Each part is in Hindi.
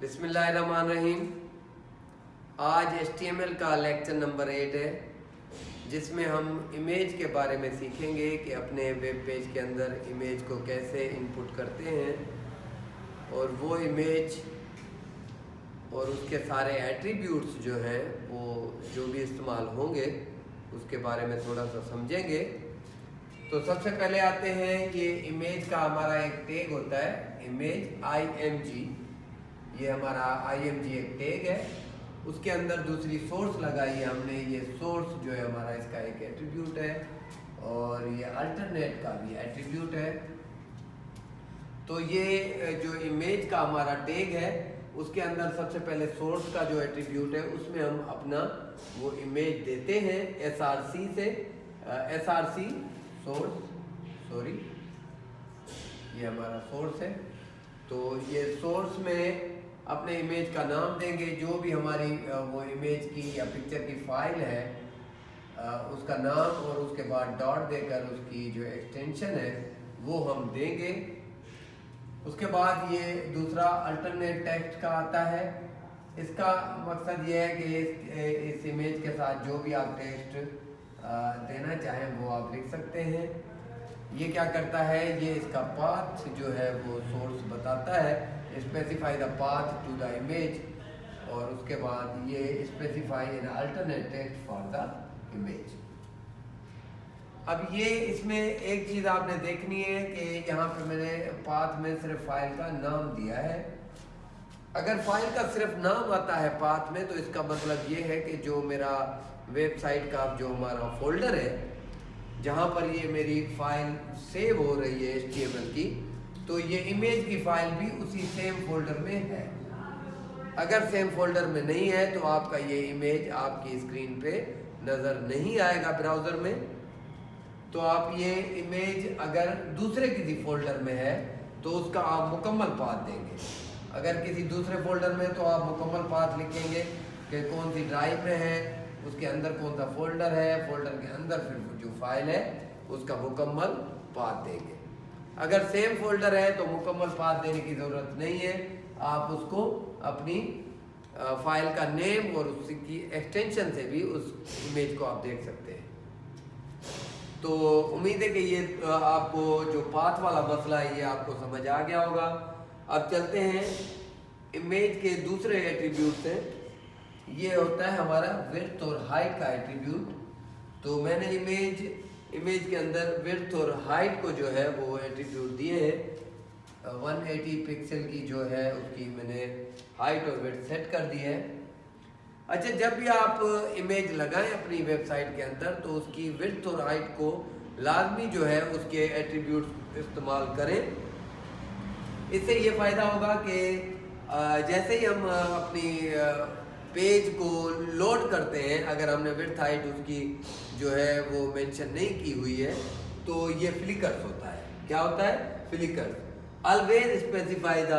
बिस्मिल्लाहिर्रहमानिर्रहीम। आज HTML का लेक्चर नंबर 8 है, जिसमें हम इमेज के बारे में सीखेंगे कि अपने वेब पेज के अंदर इमेज को कैसे इनपुट करते हैं और वो इमेज और उसके सारे एट्रीब्यूट्स जो हैं वो जो भी इस्तेमाल होंगे उसके बारे में थोड़ा सा समझेंगे। तो सबसे पहले आते हैं, ये इमेज का हमारा एक टैग होता है, इमेज img। ये हमारा img एक टैग है, उसके अंदर दूसरी सोर्स लगाई है हमने। ये सोर्स जो है हमारा इसका एक एट्रीब्यूट है और ये अल्टरनेट का भी एट्रीब्यूट है। तो ये जो इमेज का हमारा टैग है उसके अंदर सबसे पहले सोर्स का जो एट्रीब्यूट है उसमें हम अपना वो इमेज देते हैं src से, src सोर्स, सॉरी ये हमारा सोर्स है। तो ये सोर्स में अपने इमेज का नाम देंगे, जो भी हमारी वो इमेज की या पिक्चर की फाइल है उसका नाम, और उसके बाद डॉट देकर उसकी जो एक्सटेंशन है वो हम देंगे। उसके बाद ये दूसरा अल्टरनेट टेक्स्ट का आता है। इसका मकसद ये है कि इस इमेज के साथ जो भी आप टेक्स्ट देना चाहें वो आप लिख सकते हैं। ये क्या करता है, ये इसका पाथ जो है वो सोर्स बताता है, specify the path to the image, और उसके बाद ये specify an alternate text for the image. अब ये इसमें एक चीज़ आपने देखनी है कि यहाँ पे मैंने पाथ में सिर्फ फाइल का नाम दिया है। अगर फाइल का सिर्फ नाम आता है पाथ में तो इसका मतलब ये है कि जो मेरा वेबसाइट का जो हमारा फोल्डर है जहाँ पर ये मेरी फाइल सेव हो रही है HTML की, तो ये इमेज की फाइल भी उसी सेम फोल्डर में है। अगर सेम फोल्डर में नहीं है तो आपका ये इमेज आपकी स्क्रीन पे नज़र नहीं आएगा ब्राउज़र में। तो आप ये इमेज अगर दूसरे किसी फोल्डर में है तो उसका आप मुकम्मल पाथ देंगे। अगर किसी दूसरे फोल्डर में तो आप मुकम्मल पाथ लिखेंगे कि कौन सी ड्राइव में है, उसके अंदर कौन सा फोल्डर है, फोल्डर के अंदर फिर जो फाइल है उसका मुकम्मल पाथ देंगे। अगर सेम फोल्डर है तो मुकम्मल पाथ देने की ज़रूरत नहीं है, आप उसको अपनी फाइल का नेम और उसकी एक्सटेंशन से भी उस इमेज को आप देख सकते हैं। तो उम्मीद है कि ये आपको जो पाथ वाला मसला है ये आपको समझ आ गया होगा। अब चलते हैं इमेज के दूसरे एट्रीब्यूट से। ये होता है हमारा विड्थ और हाइट का एट्रीब्यूट। तो मैंने इमेज के अंदर विड्थ और हाइट को जो है वो एट्रीब्यूट दिए हैं। 180 पिक्सल की जो है उसकी मैंने हाइट और विड्थ सेट कर दी है। अच्छा, जब भी आप इमेज लगाएं अपनी वेबसाइट के अंदर तो उसकी विड्थ और हाइट को लाजमी जो है उसके एट्रीब्यूट इस्तेमाल करें। इससे ये फ़ायदा होगा कि जैसे ही हम अपनी पेज को लोड करते हैं, अगर हमने विड्थ हाइट उसकी जो है वो मेंशन नहीं की हुई है तो ये फ्लिकर्स होता है। क्या होता है? Flickers. Always specify the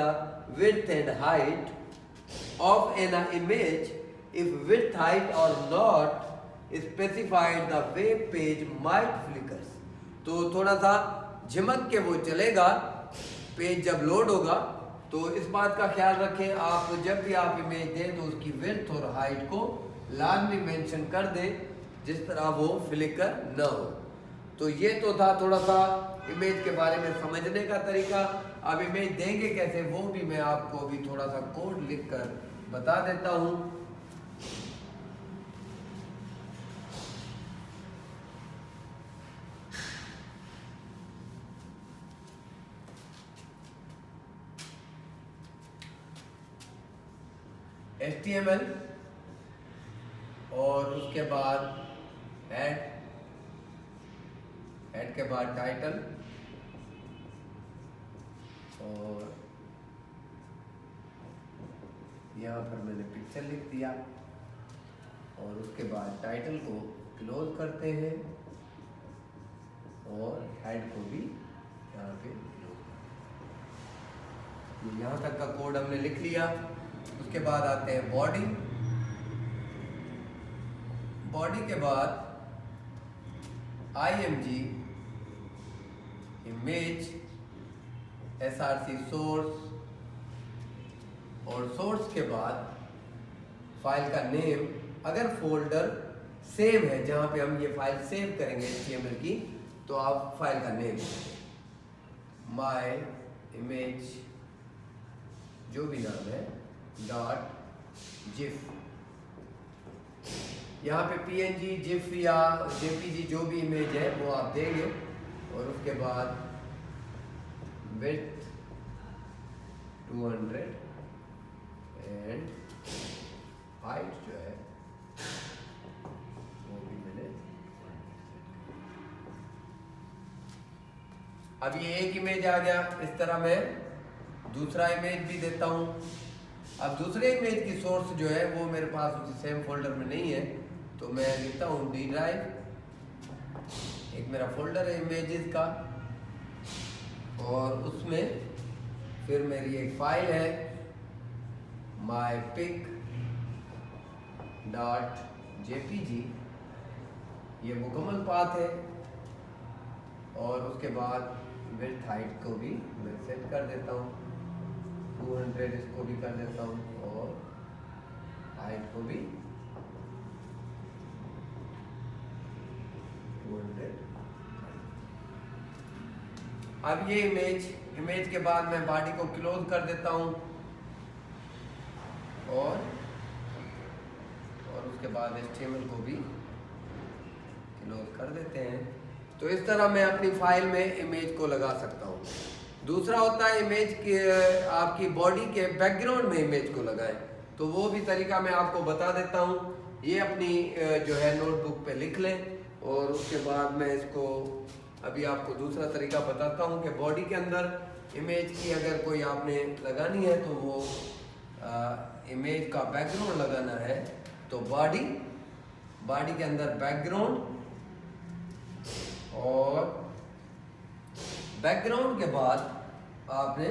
width and height of an image if width height or not specified the web page might flickers। तो थोड़ा सा झिमक के वो चलेगा पेज जब लोड होगा। तो इस बात का ख्याल रखें, आप जब भी आप इमेज दें तो उसकी विड्थ और हाइट को लाजमी मेंशन कर दें जिस तरह वो फ्लिकर न हो। तो ये तो था थोड़ा सा इमेज के बारे में समझने का तरीका। अब इमेज देंगे कैसे वो भी मैं आपको अभी थोड़ा सा कोड लिख कर बता देता हूँ। HTML और उसके बाद हेड के बाद टाइटल और यहाँ पर मैंने पिक्चर लिख दिया, और उसके बाद टाइटल को क्लोज करते हैं और हेड को भी यहाँ पे क्लोज करते हैं। यहाँ तक का कोड हमने लिख लिया। उसके बाद आते हैं बॉडी के बाद img इमेज src सोर्स और और सोर्स के बाद फाइल का नेम, अगर फोल्डर सेम है जहाँ पे हम ये फाइल सेव करेंगे HTML की, तो आप फाइल का नेम माय इमेज जो भी नाम है .gif, यहाँ पे PNG, GIF या JPG जो भी इमेज है वो आप देंगे। और उसके बाद विड्थ 200 एंड हाइट जो है वो भी मैंने। अब ये एक इमेज आ गया, इस तरह मैं दूसरा इमेज भी देता हूँ। अब दूसरे इमेज की सोर्स जो है वो मेरे पास उसी सेम फोल्डर में नहीं है, तो मैं लिखता हूँ D ड्राइव, एक मेरा फोल्डर है इमेजेस का, और उसमें फिर मेरी एक फाइल है mypic.jpg, ये मुकम्मल पाथ है। और उसके बाद विड्थ हाइट को भी मैं सेट कर देता हूँ, 200 इसको भी कर देता हूँ, और हाइट को भी 200। अब ये इमेज के बाद मैं बॉडी को क्लोज कर देता हूँ, और उसके बाद HTML को भी क्लोज कर देते हैं। तो इस तरह मैं अपनी फाइल में इमेज को लगा सकता हूँ। दूसरा होता है इमेज के आपकी बॉडी के बैकग्राउंड में इमेज को लगाएं, तो वो भी तरीका मैं आपको बता देता हूँ। ये अपनी जो है नोटबुक पे लिख लें, और उसके बाद मैं इसको अभी आपको दूसरा तरीका बताता हूँ कि बॉडी के अंदर इमेज की अगर कोई आपने लगानी है तो वो इमेज का बैकग्राउंड लगाना है, तो बॉडी के अंदर बैकग्राउंड, और बैकग्राउंड के बाद आपने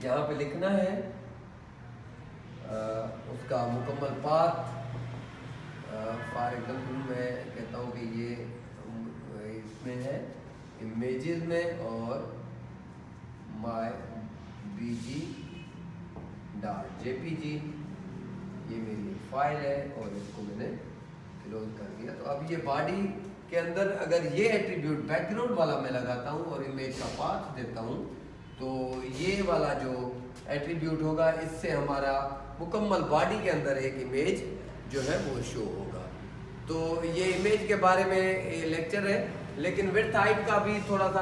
यहाँ पे लिखना है उसका मुकम्मल पाथ। फॉर एग्जाम्पल मैं कहता हूँ कि ये इसमें है इमेजेस में, और myBG.jpg ये मेरी फाइल है, और इसको मैंने क्लोज कर दिया। तो अब ये बॉडी के अंदर अगर ये एट्रीब्यूट बैकग्राउंड वाला मैं लगाता हूँ और इमेज का पाथ देता हूँ, तो ये वाला जो एट्रीब्यूट होगा, इससे हमारा मुकम्मल बॉडी के अंदर एक इमेज जो है वो शो होगा। तो ये इमेज के बारे में लेक्चर है, लेकिन विड्थ हाइट का भी थोड़ा सा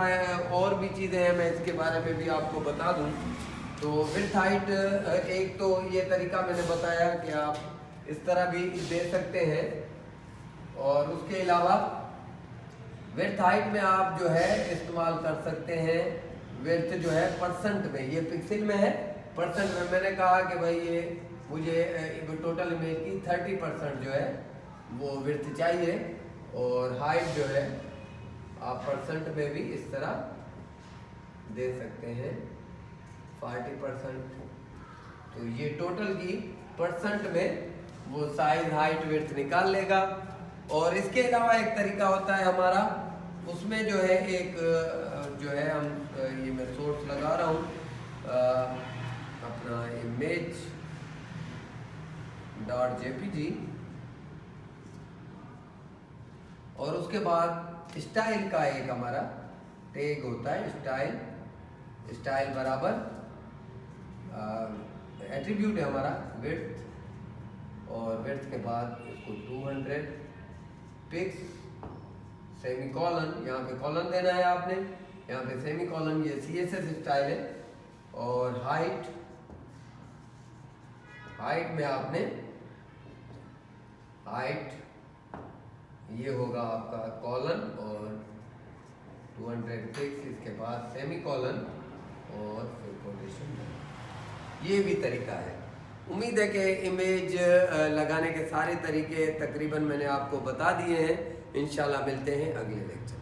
और भी चीज़ें हैं, मैं इसके बारे में भी आपको बता दूं। तो विड्थ हाइट एक तो ये तरीका मैंने बताया कि आप इस तरह भी दे सकते हैं, और उसके अलावा विड्थ हाइट में आप जो है इस्तेमाल कर सकते हैं विड्थ जो है परसेंट में, ये पिक्सल में है, परसेंट में मैंने कहा कि भाई ये मुझे टोटल इमेज की 30% जो है वो विड्थ चाहिए, और हाइट जो है आप परसेंट में भी इस तरह दे सकते हैं 40%। तो ये टोटल की परसेंट में वो साइज हाइट विड्थ निकाल लेगा। और इसके अलावा एक तरीका होता है हमारा, उसमें जो है एक जो है हम ये मैं सोर्स लगा रहा हूँ अपना image.jpg, और उसके बाद स्टाइल का एक हमारा टैग होता है, स्टाइल बराबर एट्रीब्यूट है हमारा विड्थ, और विड्थ के बाद इसको 200 पिक्स सेमीकोलन, यहाँ पे कॉलन देना है आपने, यहाँ पे सेमीकोलन, ये CSS स्टाइल है। और हाइट में आपने हाइट ये होगा आपका कॉलन और 200 पिक्स, इसके बाद सेमीकोलन और फिर कोटेशन। ये भी तरीका है। उम्मीद है कि इमेज लगाने के सारे तरीके तकरीबन मैंने आपको बता दिए हैं। इंशाल्लाह मिलते हैं अगले लेक्चर।